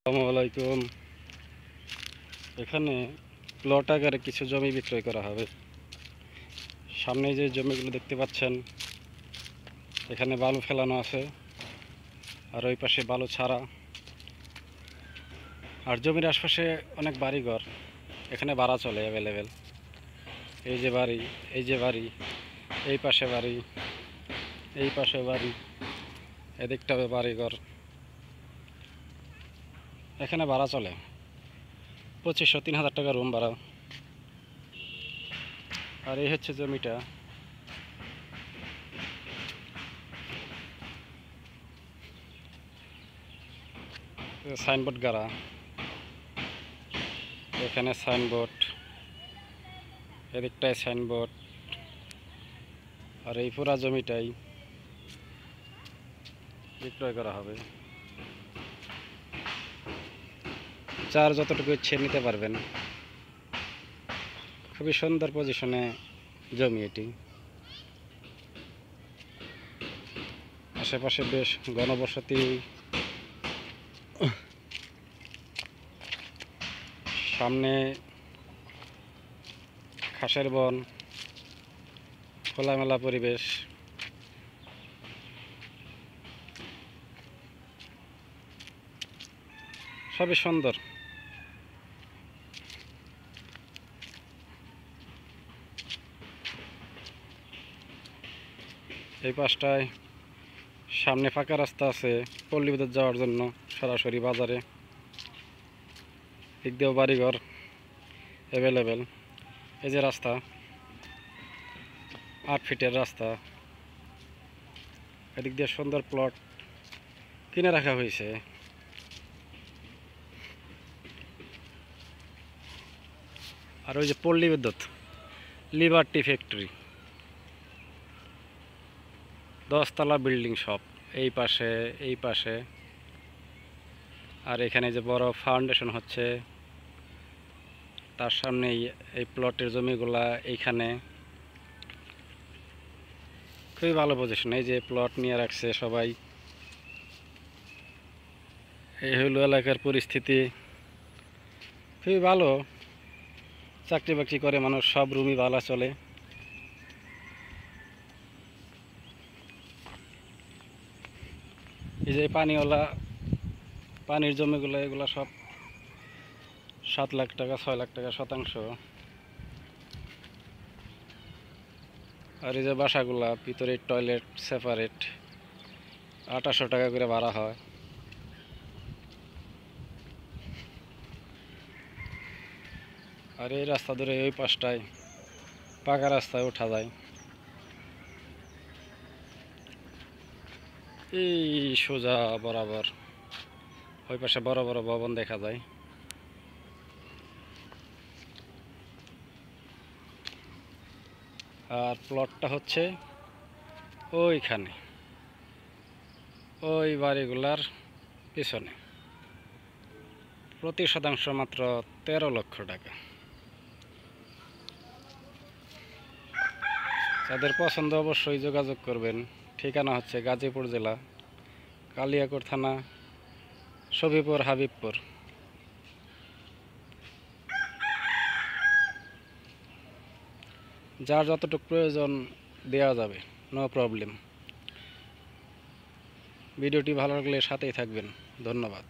আসসালামু আলাইকুম। এখানে প্লট আকারে কিছু জমি বিক্রয় করা হবে। সামনে যে জমিগুলো দেখতে পাচ্ছেন, এখানে বালু ফেলানো আছে, আর ওই পাশে বালু ছাড়া। আর জমির আশপাশে অনেক বাড়িঘর, এখানে ভাড়া চলে অ্যাভেলেবেল। এই যে বাড়ি, এই যে বাড়ি, এই পাশে বাড়ি, এই পাশে বাড়ি, এদিকটা বাড়িঘর, এখানে ভাড়া চলে 2500-3000 টাকা রুম ভাড়া। আর এই হচ্ছে জমিটা। সাইনবোর্ড গাড়া, এখানে সাইনবোর্ড, এদিকটায় সাইনবোর্ড, আর এই পুরা জমিটাই বিক্রয় করা হবে। যার যতটুকু ইচ্ছে নিতে পারবেন। খুবই সুন্দর পজিশনে জমি এটি। আশেপাশে বেশ ঘনবসতি, সামনে ঘাসের বন, খোলামেলা পরিবেশ। সবই সুন্দর। এই পাশটায় সামনে ফাঁকা রাস্তা আছে পল্লী বিদ্যুৎ যাওয়ার জন্য, সরাসরি বাজারে। দিক দিয়েও বাড়িঘর অ্যাভেলেবেল। এই যে রাস্তা, 8 ফিটের রাস্তা। এদিক দিয়ে সুন্দর প্লট কিনে রাখা হয়েছে। আর ওই যে পল্লী বিদ্যুৎ, লিবার্টি ফ্যাক্টরি, 10 তলা বিল্ডিং সব এই পাশে, এই পাশে। আর এখানে যে বড় ফাউন্ডেশন হচ্ছে, তার সামনেই এই প্লটের জমিগুলা এইখানে। খুবই ভালো পজিশন। এই যে প্লট নিয়ে রাখছে সবাই। এই হলো এলাকার পরিস্থিতি। খুবই ভালো। চাকরি বাকরি করে মানুষ, সব রুমই ভালো চলে। এই যে পানিওয়ালা, পানির জমিগুলো, এগুলো সব 7 লাখ টাকা 6 লাখ টাকা শতাংশ। আর এই যে বাসাগুলা, ভিতরে টয়লেট সেপারেট, 2800 টাকা করে ভাড়া হয়। আর এই রাস্তা ধরে ওই পাশটায় পাকা রাস্তায় ওঠা যায়। এই সোজা বরাবর ওই পাশে বড় বড় ভবন দেখা যায়। আর প্লটটা হচ্ছে ওইখানে, ওই বাড়িগুলার পিছনে। প্রতি শতাংশ মাত্র 13 লক্ষ টাকা। যাদের পছন্দ অবশ্যই যোগাযোগ করবেন। ঠিকানা হচ্ছে গাজীপুর জেলা, কালিয়াকৈর থানা, সবিপুর, হাবিবপুর। যার যতটুকু প্রয়োজন দেওয়া যাবে, নো প্রবলেম। ভিডিওটি ভালো লাগলে সাথেই থাকবেন। ধন্যবাদ।